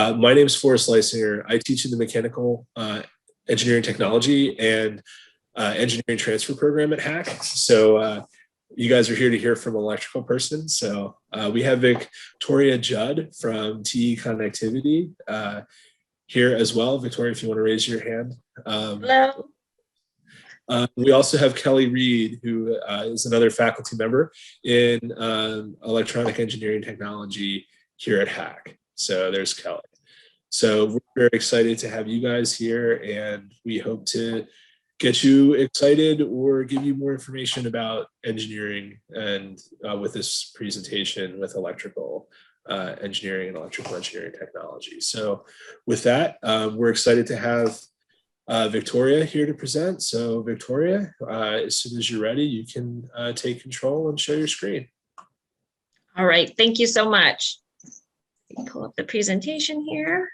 My name is Forrest Leisinger. I teach in the mechanical engineering technology and engineering transfer program at HACC. So you guys are here to hear from an electrical person. So we have Victoria Judd from TE Connectivity here as well. Victoria, if you want to raise your hand. Hello. We also have Kelly Reed, who is another faculty member in electronic engineering technology here at HACC. So there's Kelly. So we're very excited to have you guys here, and we hope to get you excited or give you more information about engineering and with this presentation with electrical engineering and electrical engineering technology. So with that, we're excited to have Victoria here to present. So Victoria, as soon as you're ready, you can take control and share your screen. All right, thank you so much. Pull up the presentation here.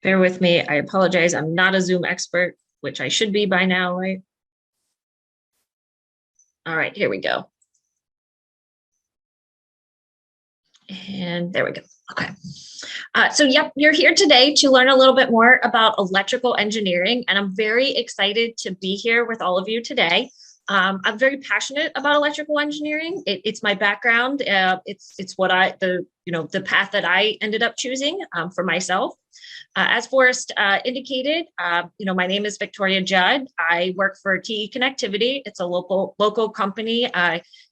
Bear with me, I apologize. I'm not a Zoom expert, which I should be by now, right? All right, here we go. And there we go. Okay. So yep, you're here today to learn a little bit more about electrical engineering, and I'm very excited to be here with all of you today. I'm very passionate about electrical engineering. It's my background. It's what the path that I ended up choosing for myself. As Forrest indicated, my name is Victoria Judd. I work for TE Connectivity. It's a local company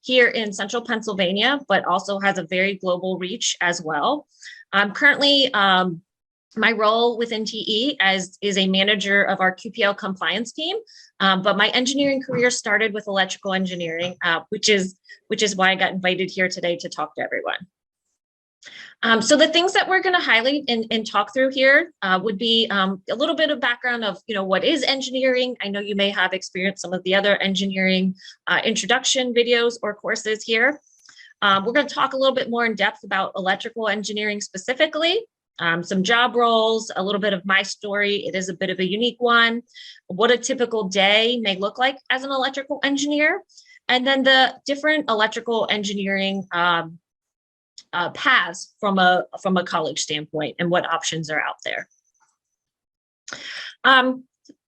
here in central Pennsylvania, but also has a very global reach as well. Currently, my role within TE is a manager of our QPL compliance team, but my engineering career started with electrical engineering, which is why I got invited here today to talk to everyone. So the things that we're going to highlight and talk through here would be a little bit of background of, what is engineering. I know you may have experienced some of the other engineering introduction videos or courses here. We're going to talk a little bit more in depth about electrical engineering specifically, some job roles, a little bit of my story. It is a bit of a unique one, what a typical day may look like as an electrical engineer, and then the different electrical engineering paths from a college standpoint and what options are out there.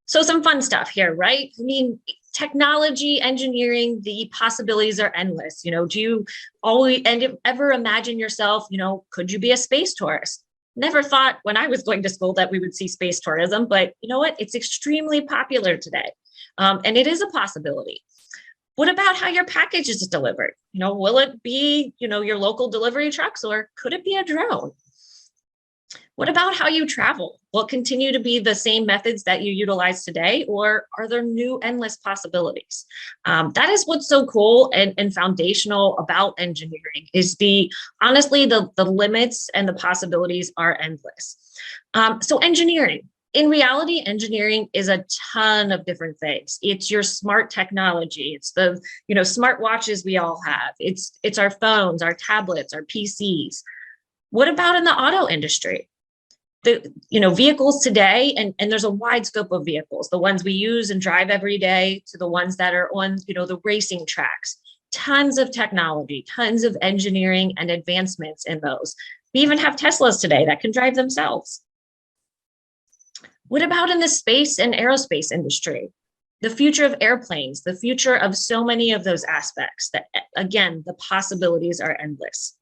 So some fun stuff here, right? I mean, technology, engineering, the possibilities are endless. Do you ever imagine yourself, could you be a space tourist? Never thought when I was going to school that we would see space tourism, but you know what? It's extremely popular today. And it is a possibility. What about how your package is delivered? Will it be, your local delivery trucks, or could it be a drone? What about how you travel? Will it continue to be the same methods that you utilize today, or are there new endless possibilities? That is what's so cool and foundational about engineering is honestly, the limits and the possibilities are endless. So engineering. In reality, engineering is a ton of different things. It's your smart technology. It's the, smart watches we all have. It's our phones, our tablets, our PCs. What about in the auto industry? Vehicles today, and there's a wide scope of vehicles, the ones we use and drive every day to the ones that are on, the racing tracks. Tons of technology, tons of engineering and advancements in those. We even have Teslas today that can drive themselves. What about in the space and aerospace industry? The future of airplanes, the future of so many of those aspects that, again, the possibilities are endless.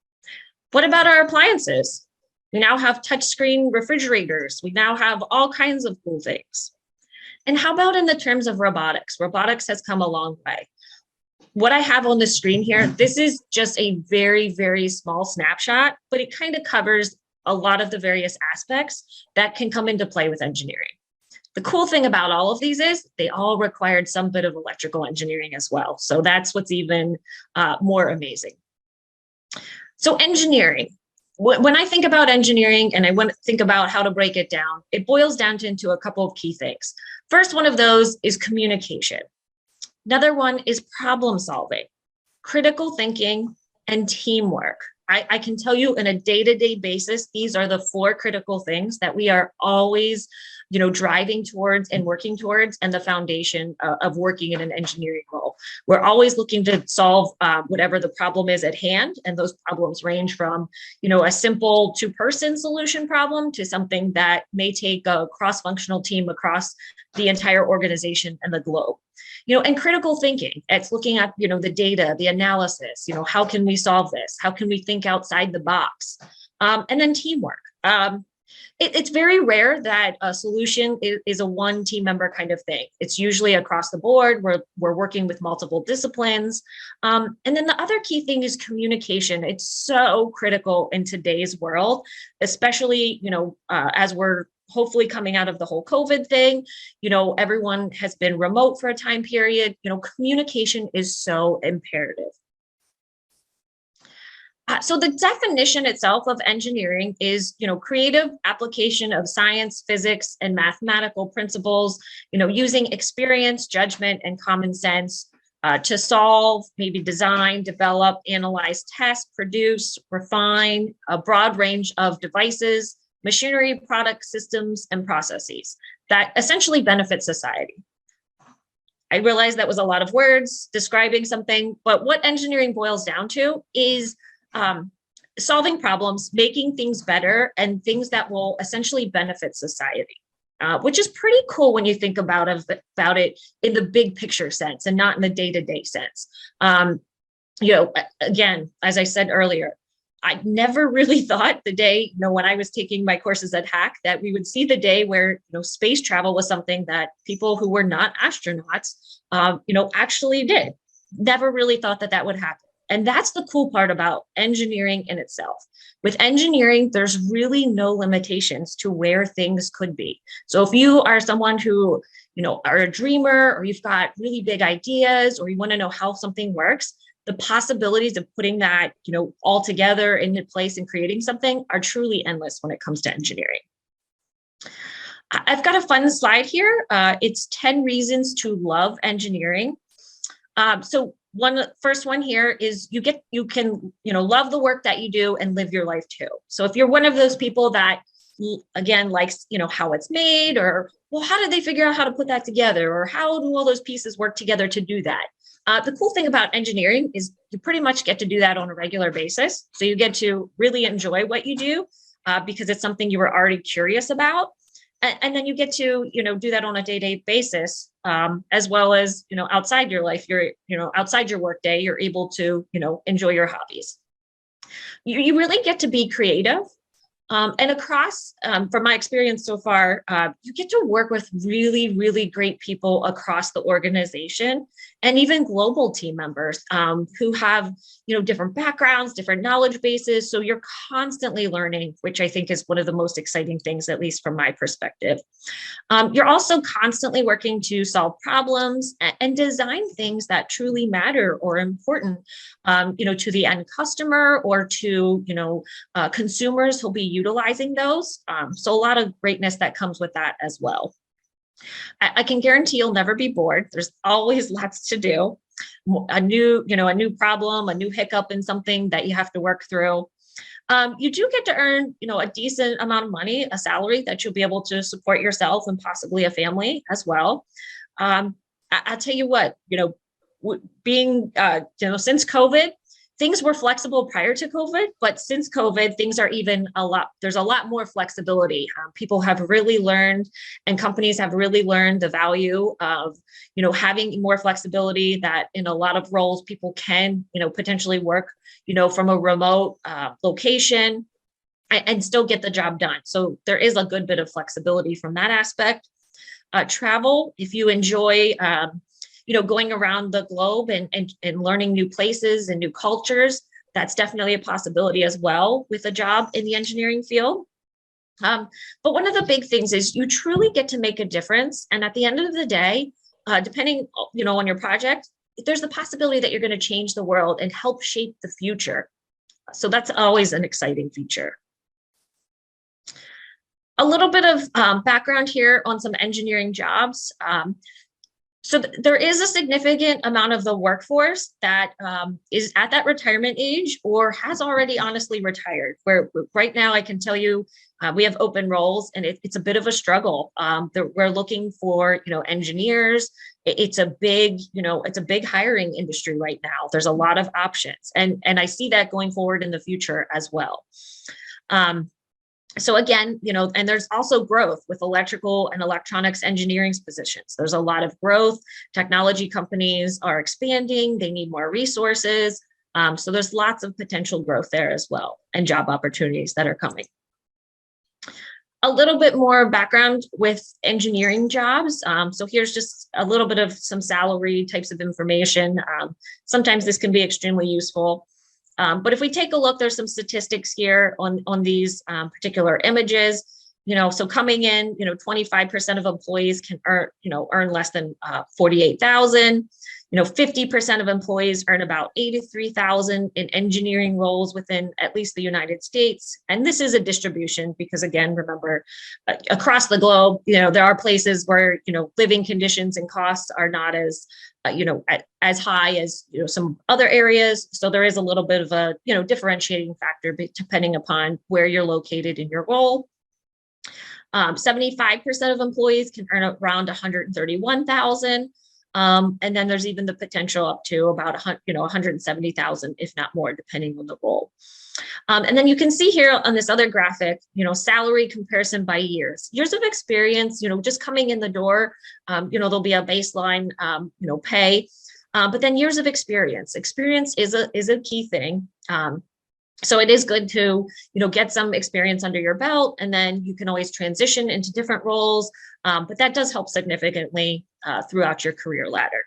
What about our appliances? We now have touchscreen refrigerators. We now have all kinds of cool things. And how about in the terms of robotics? Robotics has come a long way. What I have on the screen here, this is just a very, very small snapshot, but it kind of covers a lot of the various aspects that can come into play with engineering. The cool thing about all of these is they all required some bit of electrical engineering as well. So that's what's even more amazing. So engineering. When I think about engineering and I want to think about how to break it down, it boils down into a couple of key things. First one of those is communication. Another one is problem solving, critical thinking, and teamwork. I can tell you on a day-to-day basis, these are the 4 critical things that we are always, driving towards and working towards, and the foundation of working in an engineering role. We're always looking to solve whatever the problem is at hand, and those problems range from, a simple 2-person solution problem to something that may take a cross-functional team across the entire organization and the globe. And critical thinking, it's looking at, the data, the analysis, how can we solve this? How can we think outside the box? And then teamwork. It's very rare that a solution is a one team member kind of thing. It's usually across the board. We're working with multiple disciplines. And then the other key thing is communication. It's so critical in today's world, especially, as we're hopefully coming out of the whole COVID thing, everyone has been remote for a time period. Communication is so imperative. So the definition itself of engineering is, creative application of science, physics, and mathematical principles, using experience, judgment, and common sense to solve, maybe design, develop, analyze, test, produce, refine a broad range of devices, machinery, product systems, and processes that essentially benefit society. I realize that was a lot of words describing something, but what engineering boils down to is solving problems, making things better, and things that will essentially benefit society, which is pretty cool when you think about it in the big picture sense and not in the day-to-day sense. Again, as I said earlier, I never really thought the day, when I was taking my courses at HACC, that we would see the day where, space travel was something that people who were not astronauts, actually did. Never really thought that would happen. And that's the cool part about engineering in itself. With engineering, there's really no limitations to where things could be. So if you are someone who, are a dreamer, or you've got really big ideas, or you want to know how something works, the possibilities of putting that, all together into place and creating something are truly endless when it comes to engineering. I've got a fun slide here. It's 10 reasons to love engineering. So first one here is you can love the work that you do and live your life too. So if you're one of those people that, again, likes, how it's made, or, well, how did they figure out how to put that together? Or how do all those pieces work together to do that? The cool thing about engineering is you pretty much get to do that on a regular basis. So you get to really enjoy what you do because it's something you were already curious about. And then you get to, do that on a day-to-day basis, as well as, outside your life, outside your work day, you're able to, enjoy your hobbies. You really get to be creative. And across, from my experience so far, you get to work with really, really great people across the organization, and even global team members who have, different backgrounds, different knowledge bases. So you're constantly learning, which I think is one of the most exciting things, at least from my perspective. You're also constantly working to solve problems and design things that truly matter or important, to the end customer or to, consumers who'll be utilizing those. So a lot of greatness that comes with that as well. I can guarantee you'll never be bored. There's always lots to do. A new problem, a new hiccup in something that you have to work through. You do get to earn, a decent amount of money, a salary that you'll be able to support yourself and possibly a family as well. I'll tell you what, being, since COVID, things were flexible prior to COVID, but since COVID, things are there's a lot more flexibility. People have really learned, and companies have really learned the value of, having more flexibility, that in a lot of roles, people can, potentially work, from a remote location and still get the job done. So there is a good bit of flexibility from that aspect. Travel, if you enjoy, going around the globe and learning new places and new cultures, that's definitely a possibility as well with a job in the engineering field. But one of the big things is you truly get to make a difference. And at the end of the day, depending, on your project, there's the possibility that you're going to change the world and help shape the future. So that's always an exciting feature. A little bit of background here on some engineering jobs. So there is a significant amount of the workforce that is at that retirement age or has already honestly retired. Where right now I can tell you we have open roles, and it's a bit of a struggle. We're looking for engineers. It's a big it's a big hiring industry right now. There's a lot of options, and I see that going forward in the future as well. So again, and there's also growth with electrical and electronics engineering positions. There's a lot of growth. Technology companies are expanding. They need more resources. So there's lots of potential growth there as well, and job opportunities that are coming. A little bit more background with engineering jobs. So here's just a little bit of some salary types of information. Sometimes this can be extremely useful. But if we take a look, there's some statistics here on these particular images. So coming in, 25% of employees can earn less than 48,000. 50% of employees earn about 83,000 in engineering roles within at least the United States. And this is a distribution because, again, remember, across the globe, there are places where, living conditions and costs are not as as high as some other areas. So there is a little bit of a differentiating factor depending upon where you're located in your role. 75% of employees can earn around 131,000. And then there's even the potential up to about 170,000, if not more, depending on the role. And then you can see here on this other graphic, salary comparison by years of experience, just coming in the door, there'll be a baseline, pay, but then years of experience is a key thing. So it is good to, get some experience under your belt, and then you can always transition into different roles. But that does help significantly throughout your career ladder.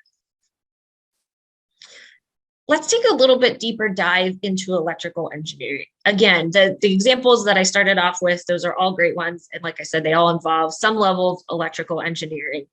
Let's take a little bit deeper dive into electrical engineering. Again, the examples that I started off with, those are all great ones. And like I said, they all involve some level of electrical engineering.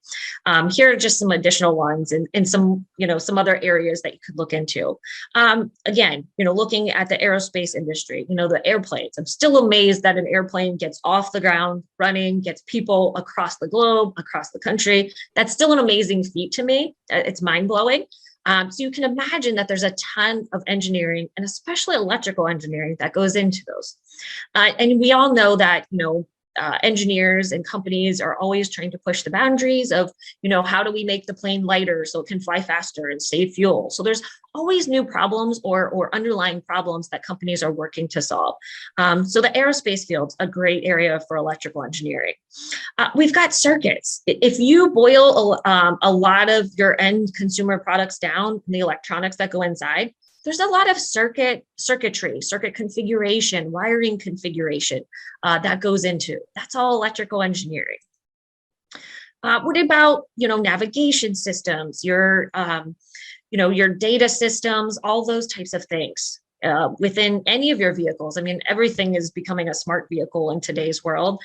Here are just some additional ones and some, some other areas that you could look into. Again, looking at the aerospace industry, the airplanes. I'm still amazed that an airplane gets off the ground, running, gets people across the globe, across the country. That's still an amazing feat to me. It's mind-blowing. So you can imagine that there's a ton of engineering, and especially electrical engineering, that goes into those. And we all know that, engineers and companies are always trying to push the boundaries of, how do we make the plane lighter so it can fly faster and save fuel? So there's always new problems or underlying problems that companies are working to solve. So the aerospace field's a great area for electrical engineering. We've got circuits. If you boil a lot of your end consumer products down, the electronics that go inside, there's a lot of circuitry, circuit configuration, wiring configuration that goes into. That's all electrical engineering. What about, navigation systems, your data systems, all those types of things within any of your vehicles? I mean, everything is becoming a smart vehicle in today's world.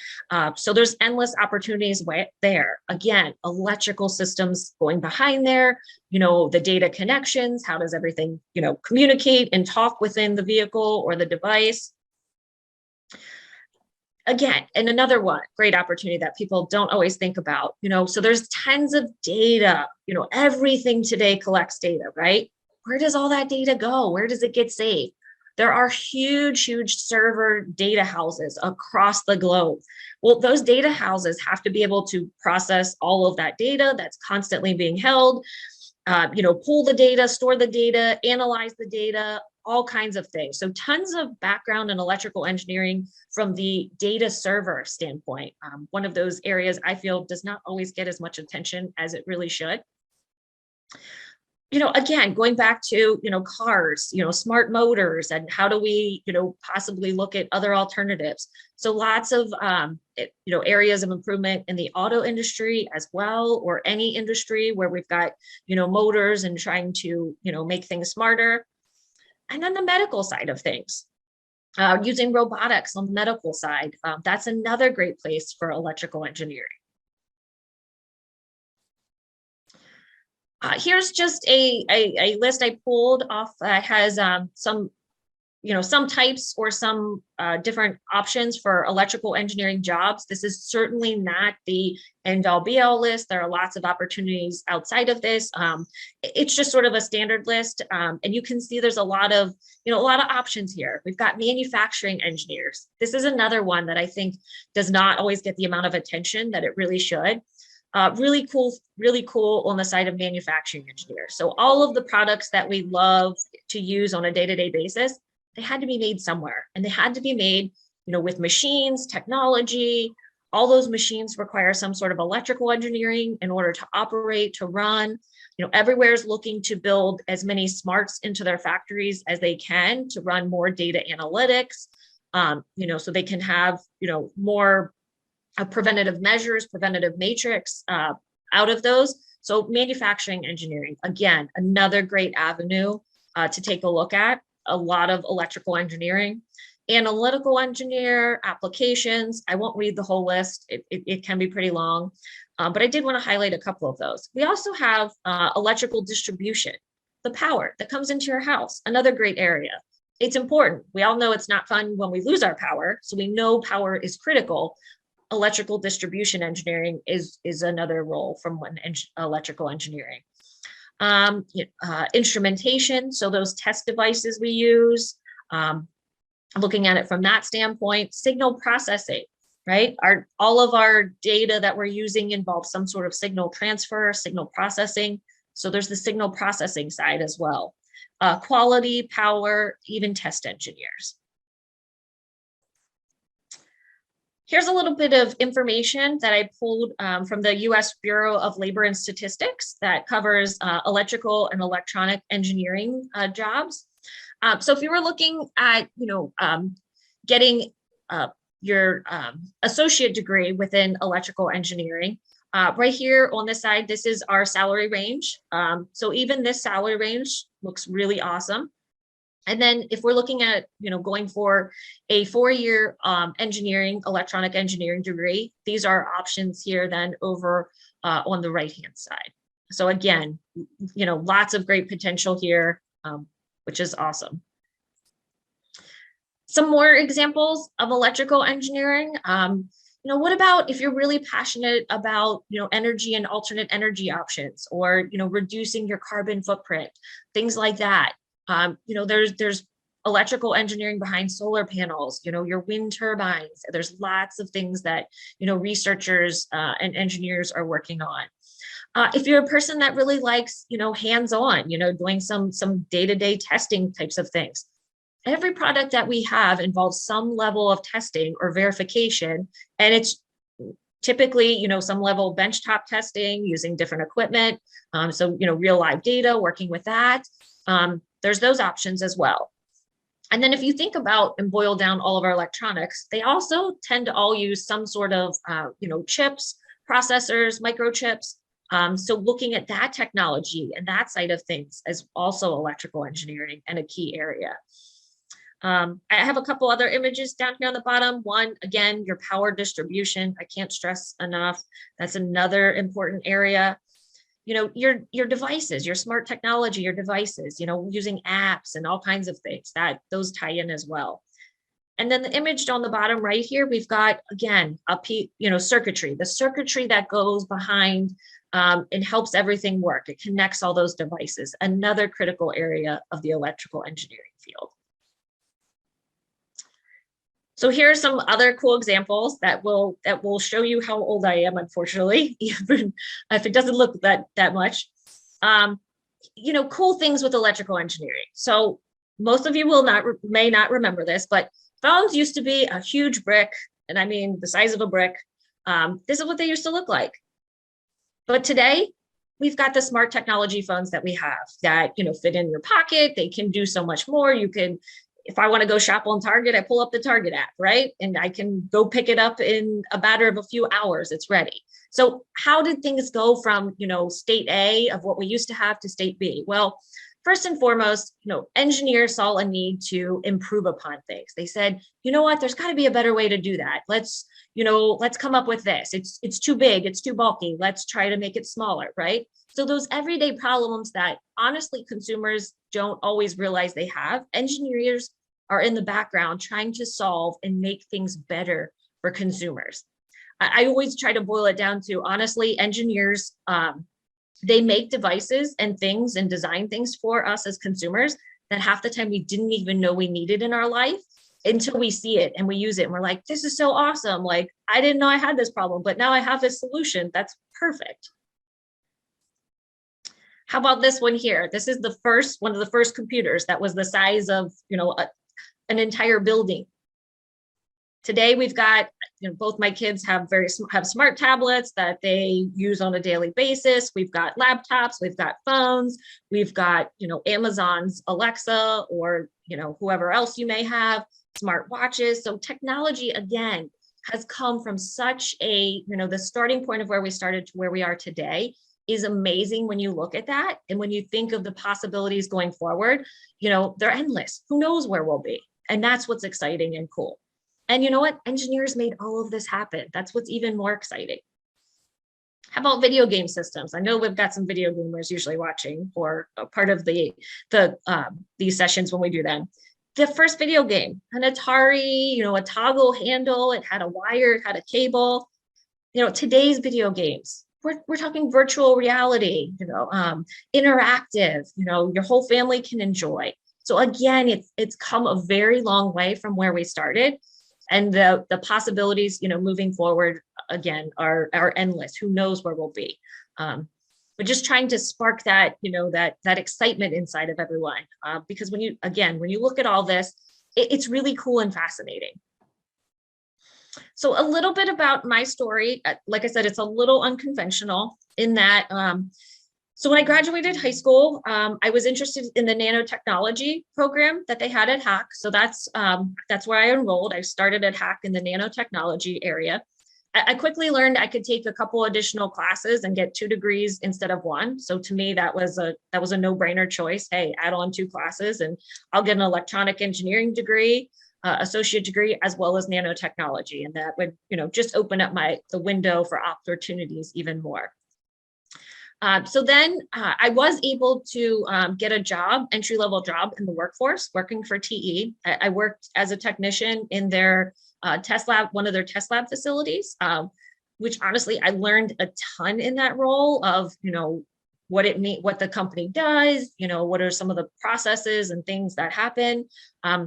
So there's endless opportunities there. Again, electrical systems going behind there, the data connections, how does everything, communicate and talk within the vehicle or the device? Again, and another one, great opportunity that people don't always think about, so there's tons of data, everything today collects data, right? Where does all that data go? Where does it get saved? There are huge server data houses across the globe. Well, those data houses have to be able to process all of that data that's constantly being held, pull the data, store the data, analyze the data, all kinds of things. So tons of background in electrical engineering from the data server standpoint. One of those areas I feel does not always get as much attention as it really should. Again, going back to, cars, smart motors, and how do we, possibly look at other alternatives? So lots of, areas of improvement in the auto industry as well, or any industry where we've got, motors and trying to, make things smarter. And then the medical side of things, using robotics on the medical side. That's another great place for electrical engineering. Here's just a list I pulled off that has some some types or some different options for electrical engineering jobs. This is certainly not the end all be all list. There are lots of opportunities outside of this. It's just sort of a standard list. And you can see there's a lot of options here. We've got manufacturing engineers. This is another one that I think does not always get the amount of attention that it really should. Really cool on the side of manufacturing engineers. So all of the products that we love to use on a day-to-day basis, they had to be made somewhere, and they had to be made, with machines, technology. All those machines require some sort of electrical engineering in order to operate, to run. Everywhere is looking to build as many smarts into their factories as they can to run more data analytics, so they can have, more preventative measures, preventative matrix out of those. So manufacturing engineering, again, another great avenue to take a look at. A lot of electrical engineering, analytical engineer, applications. I won't read the whole list. It can be pretty long, but I did want to highlight a couple of those. We also have electrical distribution, the power that comes into your house, another great area. It's important. We all know it's not fun when we lose our power, so we know power is critical. Electrical distribution engineering is another role from electrical engineering. Instrumentation, so those test devices we use, looking at it from that standpoint. Signal processing, right? All of our data that we're using involves some sort of signal transfer, signal processing. So there's the signal processing side as well. Quality, power, even test engineers. Here's a little bit of information that I pulled from the US Bureau of Labor and Statistics that covers electrical and electronic engineering jobs. So if you were looking at, getting your associate degree within electrical engineering, right here on this side, this is our salary range. So even this salary range looks really awesome. And then if we're looking at, going for a 4-year electronic engineering degree, these are options here then over on the right-hand side. So again, lots of great potential here, which is awesome. Some more examples of electrical engineering. What about if you're really passionate about, energy and alternate energy options, or, reducing your carbon footprint, things like that. There's electrical engineering behind solar panels, your wind turbines. There's lots of things that, researchers and engineers are working on. If you're a person that really likes, hands-on, doing some day-to-day testing types of things, every product that we have involves some level of testing or verification, and it's typically, some level of benchtop testing using different equipment. So, real live data, working with that. There's those options as well. And then if you think about and boil down all of our electronics, they also tend to all use some sort of, chips, processors, microchips. So looking at that technology and that side of things is also electrical engineering and a key area. I have a couple other images down here on the bottom. One, again, your power distribution. I can't stress enough. That's another important area. Your devices, your smart technology, your devices, using apps and all kinds of things, those tie in as well. And then the image on the bottom right here, we've got, again, circuitry, the circuitry that goes behind and helps everything work. It connects all those devices, another critical area of the electrical engineering field. So here are some other cool examples that will show you how old I am, unfortunately, even if it doesn't look that much. Cool things with electrical engineering. So most of you may not remember this, but phones used to be a huge brick, and I mean the size of a brick. This is what they used to look like. But today, we've got the smart technology phones that we have that fit in your pocket. They can do so much more. You can, if I want to go shop on Target, I pull up the Target app, right? And I can go pick it up in a matter of a few hours. It's ready. So how did things go from, state A of what we used to have to state B? Well, first and foremost, engineers saw a need to improve upon things. They said, you know what, there's got to be a better way to do that. Let's come up with this. It's too big, it's too bulky. Let's try to make it smaller, right? So those everyday problems that honestly consumers don't always realize they have, engineers are in the background trying to solve and make things better for consumers. I always try to boil it down to, honestly, engineers, they make devices and things and design things for us as consumers that half the time we didn't even know we needed in our life until we see it and we use it and we're like, this is so awesome. Like, I didn't know I had this problem, but now I have this solution. That's perfect. How about this one here? This is one of the first computers that was the size of, an entire building. Today we've got, both my kids have smart tablets that they use on a daily basis. We've got laptops, we've got phones, we've got, Amazon's Alexa, or, whoever else you may have, smart watches. So technology, again, has come from such the starting point of where we started to where we are today is amazing when you look at that. And when you think of the possibilities going forward, they're endless. Who knows where we'll be? And that's what's exciting and cool. And you know what? Engineers made all of this happen. That's what's even more exciting. How about video game systems? I know we've got some video gamers usually watching or a part of these sessions when we do them. The first video game, an Atari, a toggle handle, it had a wire, it had a cable. Today's video games, we're talking virtual reality, interactive, your whole family can enjoy. So again, it's come a very long way from where we started. And the possibilities, moving forward, again, are endless. Who knows where we'll be? But just trying to spark that, that excitement inside of everyone. Because when you look at all this, it's really cool and fascinating. So a little bit about my story. Like I said, it's a little unconventional in that, so when I graduated high school, I was interested in the nanotechnology program that they had at HACC. So that's where I enrolled. I started at HACC in the nanotechnology area. I quickly learned I could take a couple additional classes and get 2 degrees instead of 1. So to me, that was a no-brainer choice. Hey, add on 2 classes and I'll get an electronic engineering degree, associate degree, as well as nanotechnology. And that would, just open up the window for opportunities even more. So then I was able to get a job, entry-level job in the workforce, working for TE. I worked as a technician in their test lab, one of their test lab facilities, which honestly, I learned a ton in that role of, what the company does, what are some of the processes and things that happen.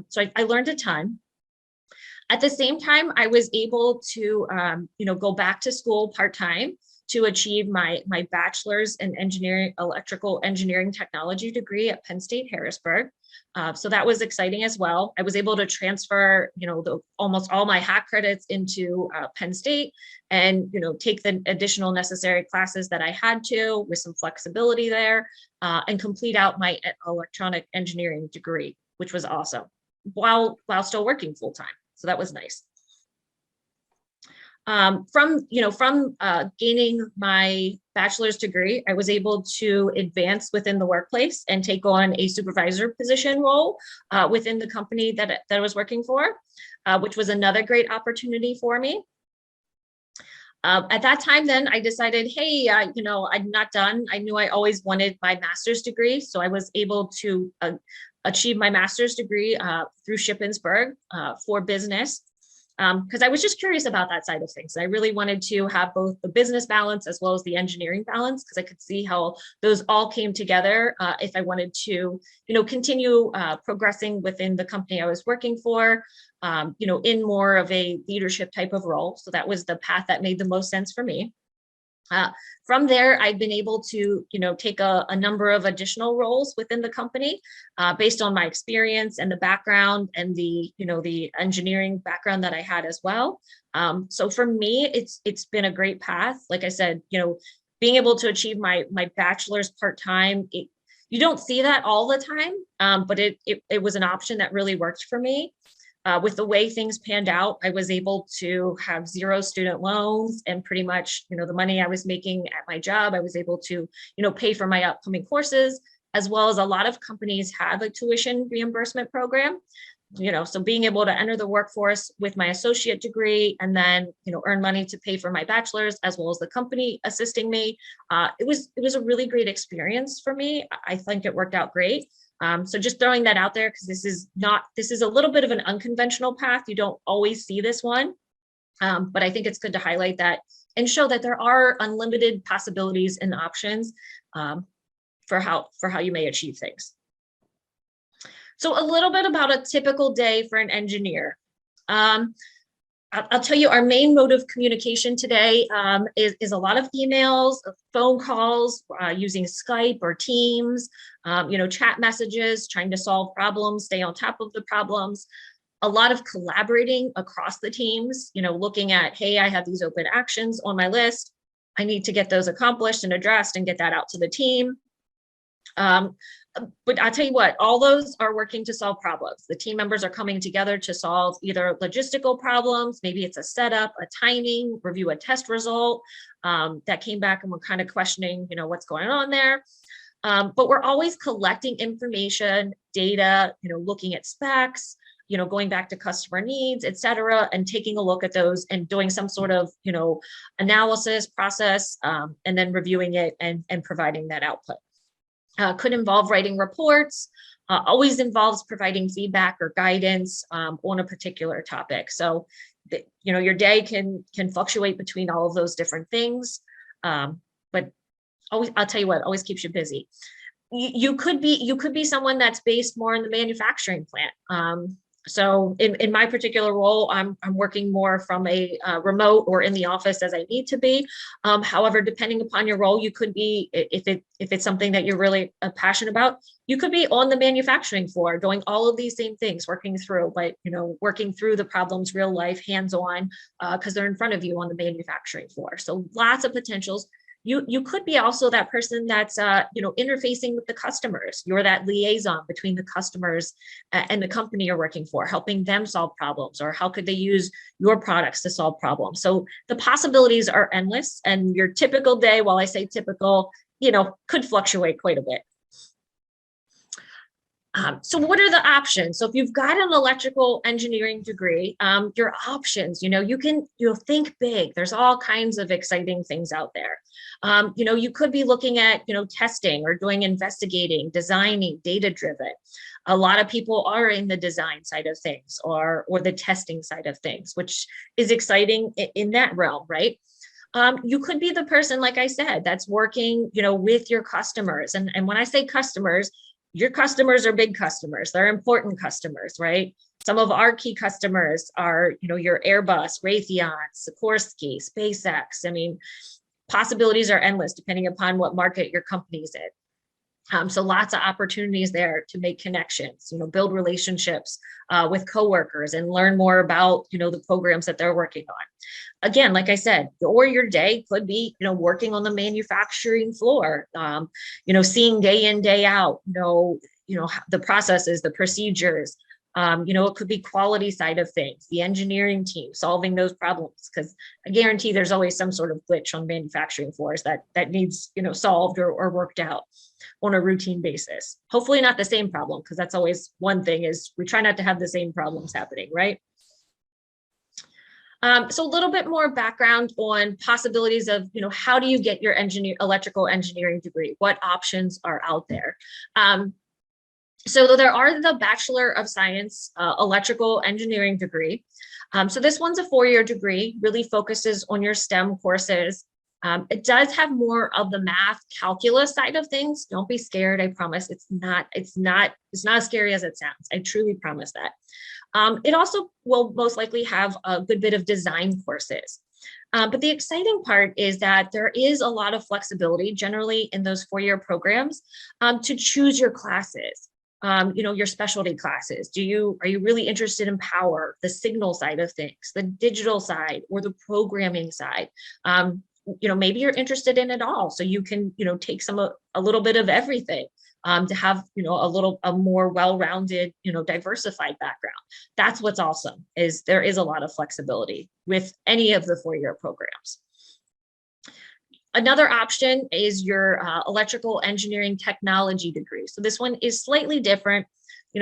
So I learned a ton. At the same time, I was able to, go back to school part-time to achieve my bachelor's in electrical engineering technology degree at Penn State Harrisburg. So that was exciting as well. I was able to transfer, almost all my HACC credits into Penn State and, take the additional necessary classes that I had to with some flexibility there and complete out my electronic engineering degree, which was awesome, while still working full time. So that was nice. From gaining my bachelor's degree, I was able to advance within the workplace and take on a supervisor position role within the company that I was working for, which was another great opportunity for me. At that time, then I decided, hey, I'm not done. I knew I always wanted my master's degree, so I was able to achieve my master's degree through Shippensburg for business. Because I was just curious about that side of things. I really wanted to have both the business balance as well as the engineering balance, because I could see how those all came together if I wanted to, continue progressing within the company I was working for, in more of a leadership type of role. So that was the path that made the most sense for me. From there, I've been able to, take a number of additional roles within the company based on my experience and the background and the engineering background that I had as well. So for me, it's been a great path. Like I said, being able to achieve my bachelor's part-time, you don't see that all the time, but it was an option that really worked for me. With the way things panned out, I was able to have 0 student loans and pretty much, the money I was making at my job, I was able to, pay for my upcoming courses, as well as a lot of companies have a tuition reimbursement program. So being able to enter the workforce with my associate degree and then, earn money to pay for my bachelor's as well as the company assisting me. It was a really great experience for me. I think it worked out great. So just throwing that out there, because this is a little bit of an unconventional path. You don't always see this one. But I think it's good to highlight that and show that there are unlimited possibilities and options for how you may achieve things. So a little bit about a typical day for an engineer. I'll tell you, our main mode of communication today is a lot of emails, phone calls, using Skype or Teams, chat messages, trying to solve problems, stay on top of the problems. A lot of collaborating across the teams, looking at, hey, I have these open actions on my list. I need to get those accomplished and addressed and get that out to the team. But I'll tell you what, all those are working to solve problems. The team members are coming together to solve either logistical problems, maybe it's a setup, a timing, review a test result that came back and we're kind of questioning, what's going on there. But we're always collecting information, data, looking at specs, going back to customer needs, et cetera, and taking a look at those and doing some sort of, analysis process, and then reviewing it and providing that output. Could involve writing reports, always involves providing feedback or guidance on a particular topic. So, your day can fluctuate between all of those different things, but always, I'll tell you what, always keeps you busy. You could be someone that's based more in the manufacturing plant. So in my particular role, I'm working more from a remote or in the office as I need to be. However, depending upon your role, you could be, if it's something that you're really passionate about, you could be on the manufacturing floor doing all of these same things, working through the problems, real life, hands-on, because they're in front of you on the manufacturing floor. So lots of potentials. You could be also that person that's interfacing with the customers. You're that liaison between the customers and the company you're working for, helping them solve problems, or how could they use your products to solve problems. So the possibilities are endless, and your typical day, while I say typical, could fluctuate quite a bit. So what are the options? So if you've got an electrical engineering degree, your options, you can, think big. There's all kinds of exciting things out there. You could be looking at, testing or doing investigating, designing, data-driven. A lot of people are in the design side of things or the testing side of things, which is exciting in that realm, right? You could be the person, like I said, that's working, with your customers. And when I say customers, your customers are big customers. They're important customers, right? Some of our key customers are, your Airbus, Raytheon, Sikorsky, SpaceX. I mean, possibilities are endless depending upon what market your company's in. So lots of opportunities there to make connections, build relationships with coworkers and learn more about, the programs that they're working on. Again, like I said, or your day could be, working on the manufacturing floor, seeing day in, day out, the processes, the procedures. It could be quality side of things, the engineering team solving those problems, because I guarantee there's always some sort of glitch on manufacturing floors that needs, solved or worked out on a routine basis. Hopefully not the same problem, because that's always one thing, is we try not to have the same problems happening, right? So a little bit more background on possibilities of, how do you get your electrical engineering degree? What options are out there? So there are the Bachelor of Science electrical engineering degree. So this one's a 4-year degree, really focuses on your STEM courses. It does have more of the math calculus side of things. Don't be scared. I promise it's not as scary as it sounds. I truly promise that. It also will most likely have a good bit of design courses. But the exciting part is that there is a lot of flexibility generally in those 4-year programs to choose your classes. Your specialty classes. Are you really interested in power, the signal side of things, the digital side, or the programming side? Maybe you're interested in it all. So you can, take a little bit of everything to have, a more well-rounded, diversified background. That's what's awesome, is there is a lot of flexibility with any of the 4-year programs. Another option is your electrical engineering technology degree. So this one is slightly different,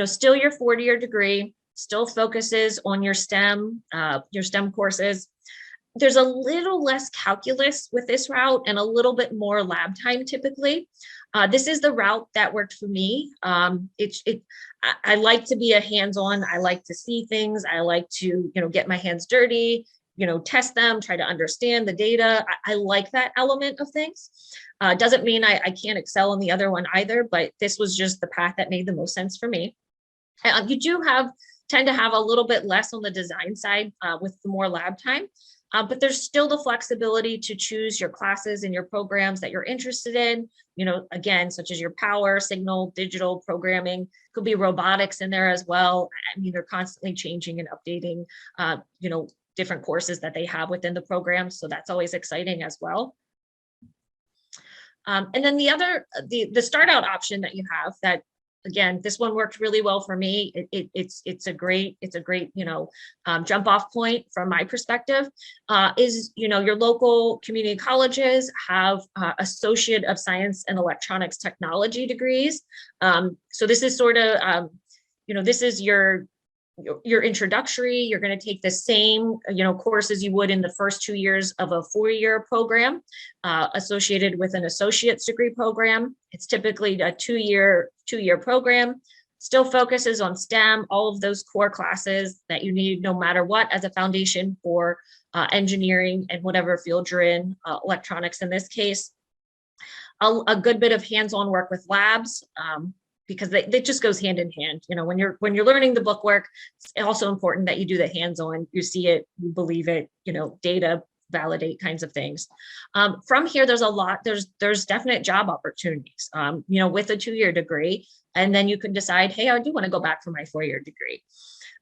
still your 4-year degree, still focuses on your STEM courses. There's a little less calculus with this route and a little bit more lab time typically. This is the route that worked for me. I like to be a hands-on. I like to see things. I like to, get my hands dirty, test them, try to understand the data. I like that element of things. Doesn't mean I can't excel in the other one either, but this was just the path that made the most sense for me. You do tend to have a little bit less on the design side with the more lab time. But there's still the flexibility to choose your classes and your programs that you're interested in, again, such as your power, signal, digital programming, could be robotics in there as well. I mean, they're constantly changing and updating, different courses that they have within the program. So that's always exciting as well. And then the start out option that you have that, again, this one worked really well for me. It's a great jump off point from my perspective. Is your local community colleges have Associate of Science and Electronics Technology degrees. So this is sort of this is your introductory. You're going to take the same courses you would in the first 2 years of a 4-year program associated with an associate's degree program. It's typically a two-year program, still focuses on STEM, all of those core classes that you need no matter what as a foundation for engineering and whatever field you're in, electronics in this case. A good bit of hands-on work with labs, because it just goes hand in hand. When you're learning the book work, it's also important that you do the hands-on, you see it, you believe it, data validate kinds of things. From here, there's definite job opportunities, with a 2-year degree, and then you can decide, hey, I do want to go back for my 4-year degree.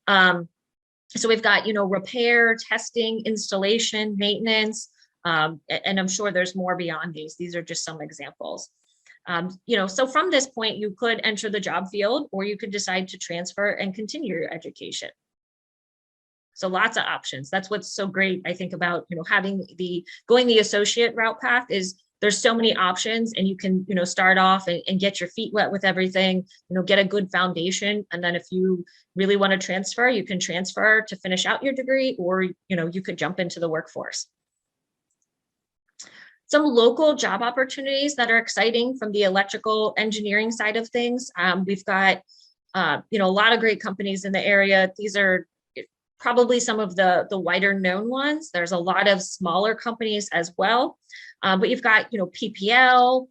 So we've got, repair, testing, installation, maintenance, and I'm sure there's more beyond these. These are just some examples. So from this point, you could enter the job field, or you could decide to transfer and continue your education. So lots of options. That's what's so great, I think, about, going the associate route path is there's so many options, and you can, start off and get your feet wet with everything, get a good foundation. And then if you really want to transfer, you can transfer to finish out your degree, or, you could jump into the workforce. Some local job opportunities that are exciting from the electrical engineering side of things. We've got, a lot of great companies in the area. These are probably some of the wider known ones. There's a lot of smaller companies as well. But you've got, PPL,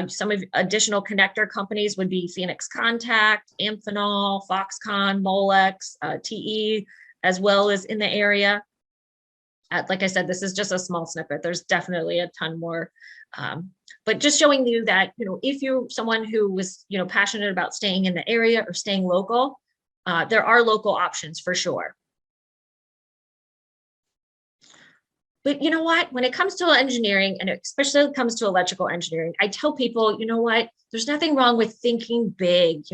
some of additional connector companies would be Phoenix Contact, Amphenol, Foxconn, Molex, TE, as well as in the area. Like I said, this is just a small snippet. There's definitely a ton more, but just showing you that, if you're someone who was, passionate about staying in the area or staying local, there are local options for sure. But you know what, when it comes to engineering, and especially when it comes to electrical engineering, I tell people, there's nothing wrong with thinking big,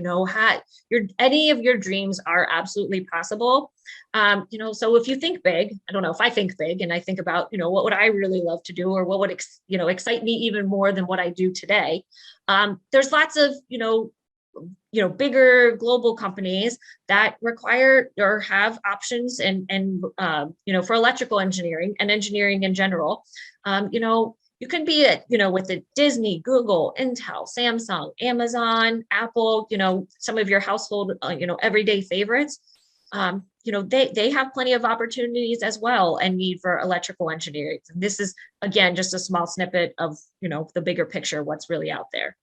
any of your dreams are absolutely possible. So if you think big, I don't know if I think big and I think about, what would I really love to do, or what would, excite me even more than what I do today. There's lots of, bigger global companies that require or have options and for electrical engineering and engineering in general. You can be with the Disney, Google, Intel, Samsung, Amazon, Apple, some of your household, everyday favorites. They have plenty of opportunities as well and need for electrical engineering. And this is, again, just a small snippet of, the bigger picture, what's really out there.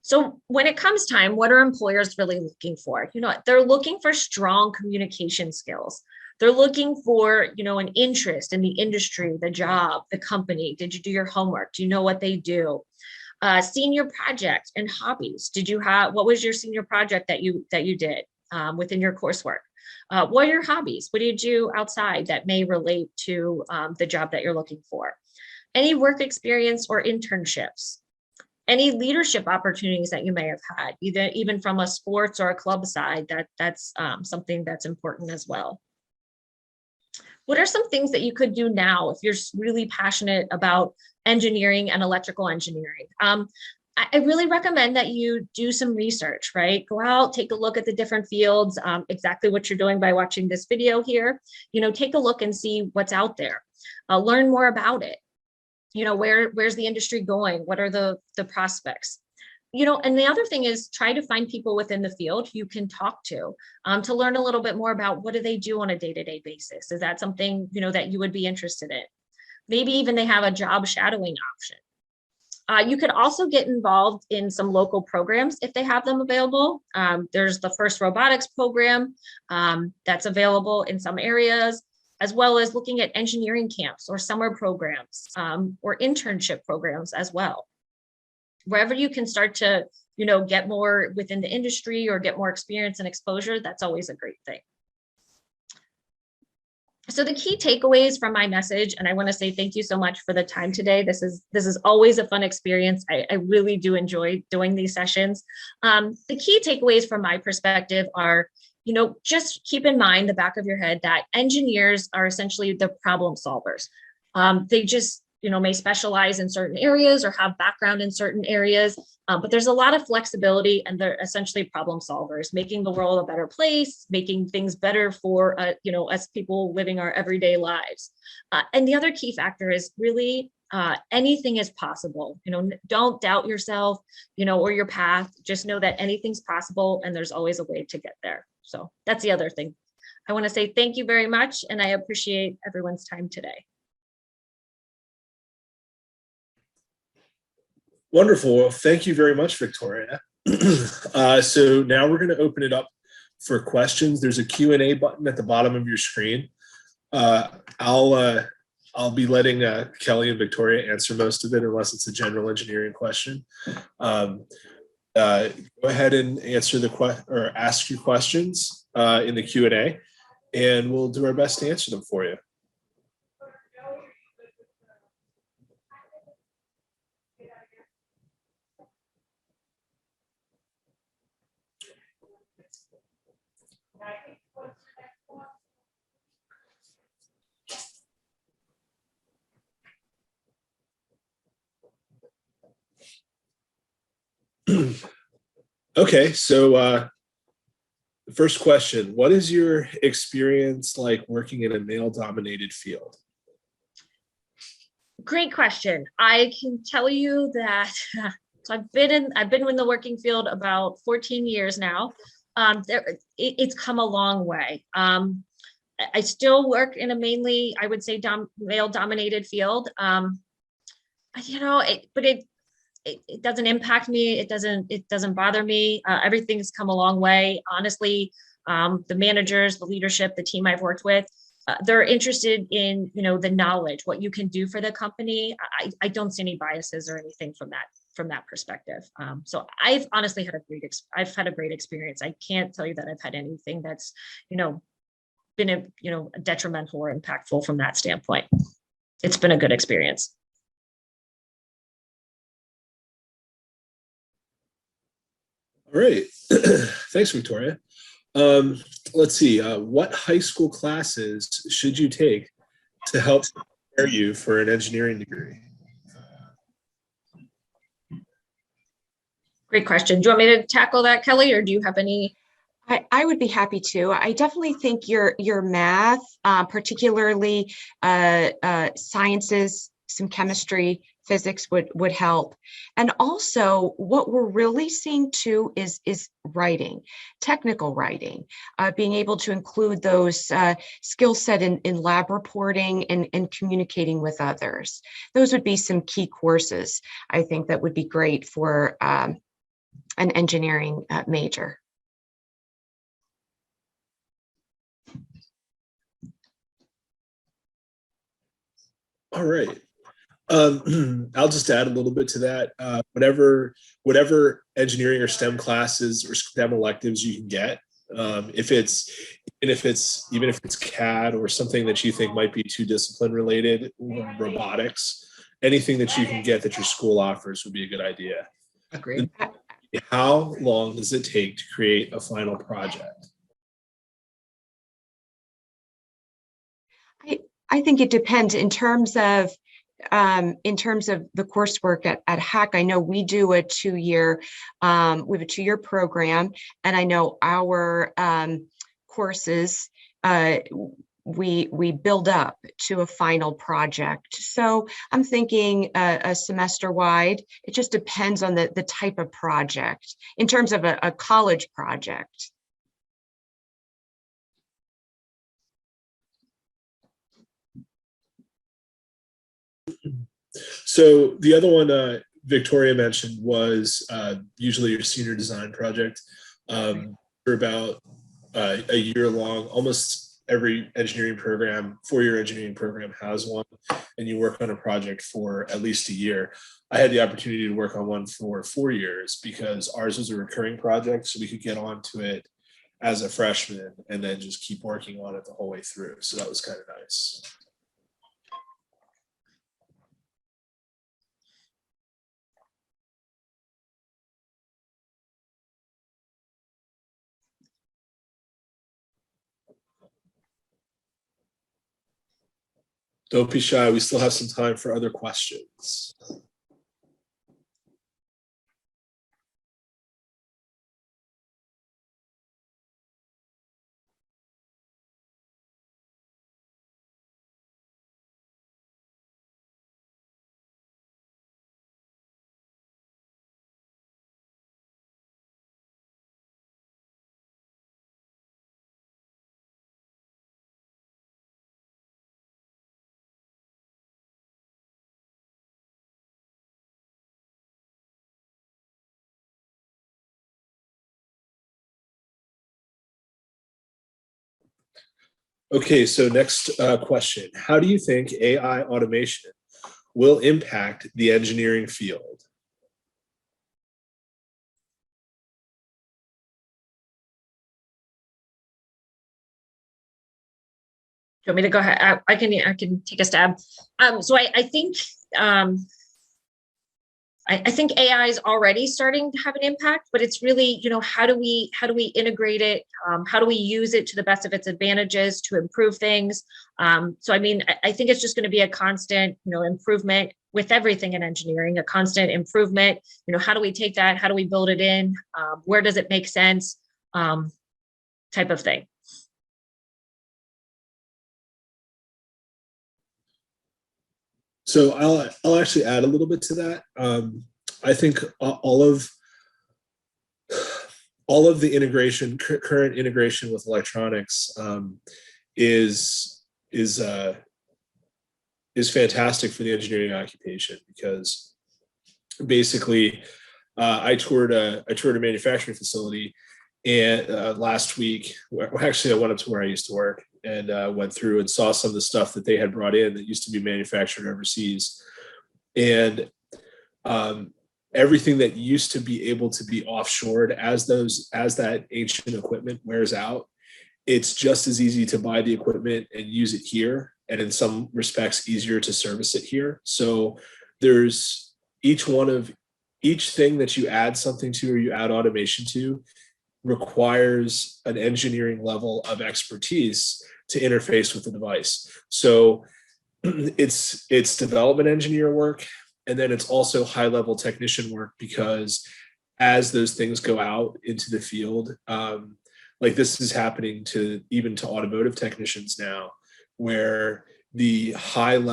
So when it comes time, what are employers really looking for? They're looking for strong communication skills. They're looking for, an interest in the industry, the job, the company. Did you do your homework? Do you know what they do? Senior project and hobbies. What was your senior project that you did within your coursework? What are your hobbies? What do you do outside that may relate to the job that you're looking for? Any work experience or internships? Any leadership opportunities that you may have had, even from a sports or a club side, that's something that's important as well. What are some things that you could do now if you're really passionate about engineering and electrical engineering? I really recommend that you do some research, right? Go out, take a look at the different fields, exactly what you're doing by watching this video here. Take a look and see what's out there. Learn more about it. Where's the industry going? What are the prospects? And the other thing is try to find people within the field you can talk to learn a little bit more about what do they do on a day-to-day basis. Is that something, that you would be interested in? Maybe even they have a job shadowing option. You could also get involved in some local programs if they have them available. There's the FIRST Robotics program that's available in some areas, as well as looking at engineering camps or summer programs or internship programs as well. Wherever you can start to, get more within the industry or get more experience and exposure, that's always a great thing. So the key takeaways from my message, and I want to say thank you so much for the time today. This is always a fun experience. I really do enjoy doing these sessions. The key takeaways from my perspective are, just keep in mind the back of your head that engineers are essentially the problem solvers. They just, may specialize in certain areas or have background in certain areas, but there's a lot of flexibility, and they're essentially problem solvers, making the world a better place, making things better for, us people living our everyday lives. And the other key factor is really anything is possible. Don't doubt yourself, or your path. Just know that anything's possible and there's always a way to get there. So that's the other thing. I want to say thank you very much, and I appreciate everyone's time today. Wonderful. Well, thank you very much, Victoria. So now we're going to open it up for questions. There's a Q&A button at the bottom of your screen. I'll be letting Kelly and Victoria answer most of it, unless it's a general engineering question. Go ahead and answer or ask your questions in the Q&A, and we'll do our best to answer them for you. Okay, so the first question, what is your experience like working in a male-dominated field? Great question. I can tell you that so I've been in the working field about 14 years now. It's come a long way. I still work in a mainly, I would say, male-dominated field. But it doesn't impact me. It doesn't bother me. Everything's come a long way. Honestly, the managers, the leadership, the team I've worked with, they're interested in, the knowledge, what you can do for the company. I don't see any biases or anything from that perspective. So I've honestly had a great experience. I can't tell you that I've had anything that's, been detrimental or impactful from that standpoint. It's been a good experience. All right. Thanks, Victoria. Let's see. What high school classes should you take to help prepare you for an engineering degree? Great question. Do you want me to tackle that, Kelly, or do you have any? I would be happy to. I definitely think your math, particularly sciences, some chemistry, physics would help. And also what we're really seeing too is writing, technical writing, being able to include those skill set in lab reporting and communicating with others. Those would be some key courses, I think, that would be great for an engineering major. All right. I'll just add a little bit to that. Whatever engineering or STEM classes or STEM electives you can get, even if it's CAD or something that you think might be too discipline related, or robotics, anything that you can get that your school offers would be a good idea. Agreed. How long does it take to create a final project? I think it depends in terms of in terms of the coursework at Hack, I know we do a 2-year, we have a 2-year program, and I know our courses, we build up to a final project. So I'm thinking a semester wide. It just depends on the type of project in terms of a college project. So the other one Victoria mentioned was usually your senior design project. For about a year long, almost every engineering program, 4-year engineering program has one, and you work on a project for at least a year. I had the opportunity to work on one for 4 years because ours was a recurring project, so we could get onto it as a freshman and then just keep working on it the whole way through. So that was kind of nice. Don't be shy. We still have some time for other questions. Okay, so next question. How do you think AI automation will impact the engineering field? Do you want me to go ahead? I can take a stab. So I think I think AI is already starting to have an impact, but it's really, how do we integrate it? How do we use it to the best of its advantages to improve things? So I mean, I think it's just going to be a constant, improvement with everything in engineering, a constant improvement. How do we take that? How do we build it in? Where does it make sense? Type of thing. So I'll actually add a little bit to that. I think all of the integration, current integration with electronics, is fantastic for the engineering occupation because basically, I toured a manufacturing facility, and last week, actually, I went up to where I used to work and went through and saw some of the stuff that they had brought in that used to be manufactured overseas, and everything that used to be able to be offshored as that ancient equipment wears out, it's just as easy to buy the equipment and use it here, and in some respects easier to service it here. So there's each thing that you add something to or you add automation to requires an engineering level of expertise to interface with the device. So it's development engineer work, and then it's also high level technician work, because as those things go out into the field, like this is happening to automotive technicians now, where the highest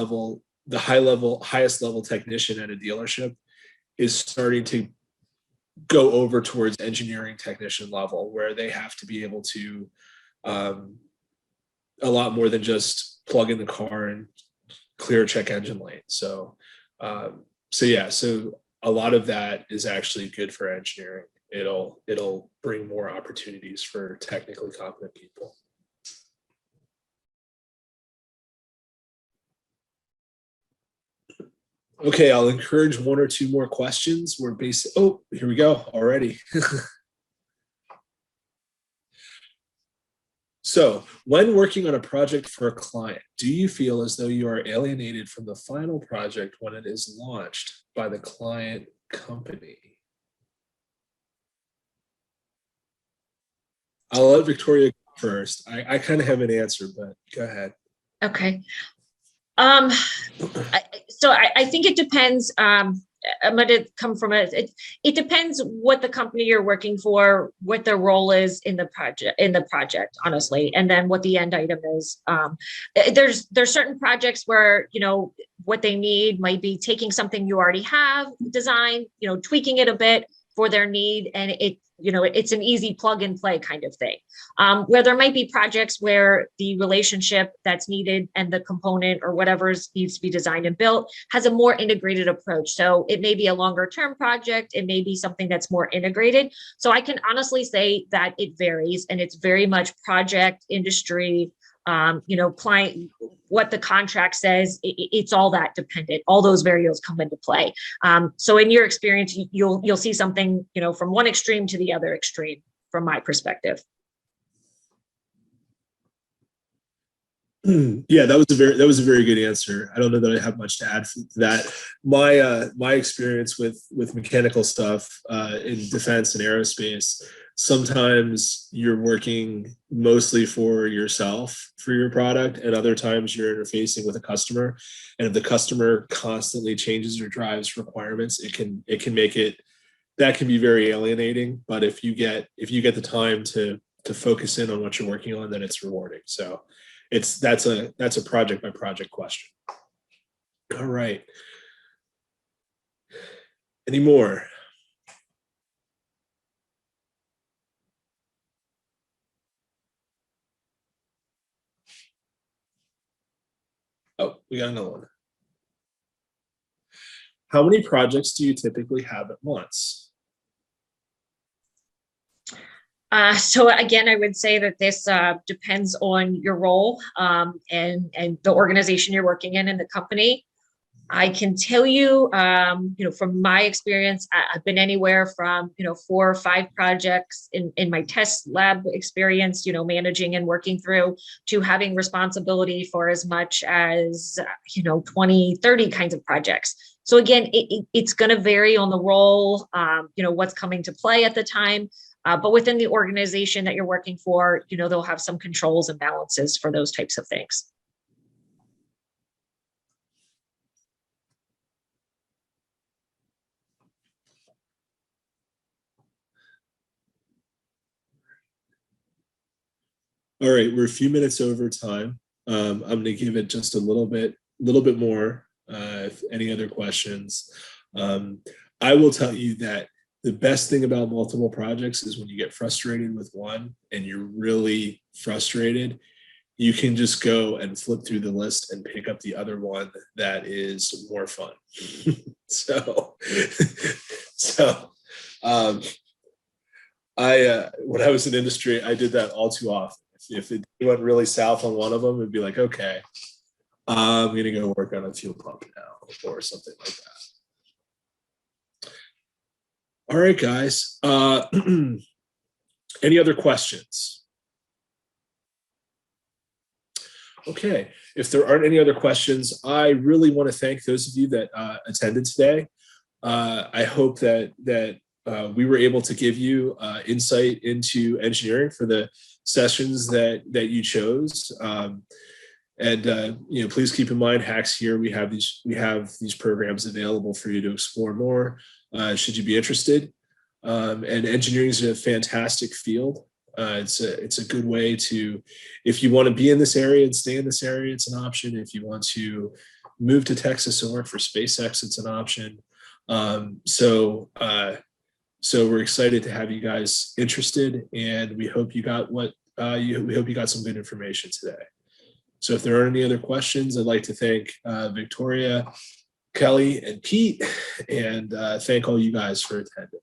level technician at a dealership is starting to go over towards engineering technician level, where they have to be able to a lot more than just plug in the car and clear check engine light. So a lot of that is actually good for engineering. It'll bring more opportunities for technically competent people. Okay, I'll encourage 1 or 2 more questions. Oh, here we go already. So, when working on a project for a client, do you feel as though you are alienated from the final project when it is launched by the client company? I'll let Victoria go first. I kind of have an answer, but go ahead. Okay. Um, I think it depends. I'm going to come from it depends what the company you're working for, what their role is in the project, honestly, and then what the end item is. There's certain projects where, what they need might be taking something you already have designed, tweaking it a bit for their need. And it's an easy plug and play kind of thing. Where there might be projects where the relationship that's needed and the component or whatever needs to be designed and built has a more integrated approach. So it may be a longer term project. It may be something that's more integrated. So I can honestly say that it varies, and it's very much project, industry, client, what the contract says. It's all that dependent. All those variables come into play. So in your experience, you'll see something, from one extreme to the other extreme, from my perspective. Yeah, that was a very good answer. I don't know that I have much to add to that. My experience with mechanical stuff in defense and aerospace, sometimes you're working mostly for yourself for your product, and other times you're interfacing with a customer. And if the customer constantly changes or drives requirements, it can make it, that can be very alienating. But if you get the time to focus in on what you're working on, then it's rewarding. So that's a project by project question. All right. Any more? Oh, we got another one. How many projects do you typically have at once? So again, I would say that this depends on your role and the organization you're working in and the company. I can tell you, from my experience, I've been anywhere from, 4 or 5 projects in my test lab experience, managing and working through, to having responsibility for as much as, 20, 30 kinds of projects. So again, it's going to vary on the role, what's coming to play at the time. But within the organization that you're working for, they'll have some controls and balances for those types of things. All right, we're a few minutes over time. I'm going to give it just a little bit more. If any other questions, I will tell you that the best thing about multiple projects is when you get frustrated with one and you're really frustrated, you can just go and flip through the list and pick up the other one that is more fun. When I was in industry, I did that all too often. If it went really south on one of them, it'd be like, okay, I'm going to go work on a fuel pump now or something like that. All right, guys. Any other questions? Okay. If there aren't any other questions, I really want to thank those of you that attended today. I hope that we were able to give you insight into engineering for the sessions that you chose. Please keep in mind, Hacks Here, we have these programs available for you to explore more, should you be interested. And engineering is a fantastic field. It's a good way to, if you want to be in this area and stay in this area, it's an option. If you want to move to Texas and work for SpaceX, it's an option. So we're excited to have you guys interested, and we hope you got we hope you got some good information today. So if there aren't any other questions, I'd like to thank Victoria, Kelly, and Pete, and thank all you guys for attending.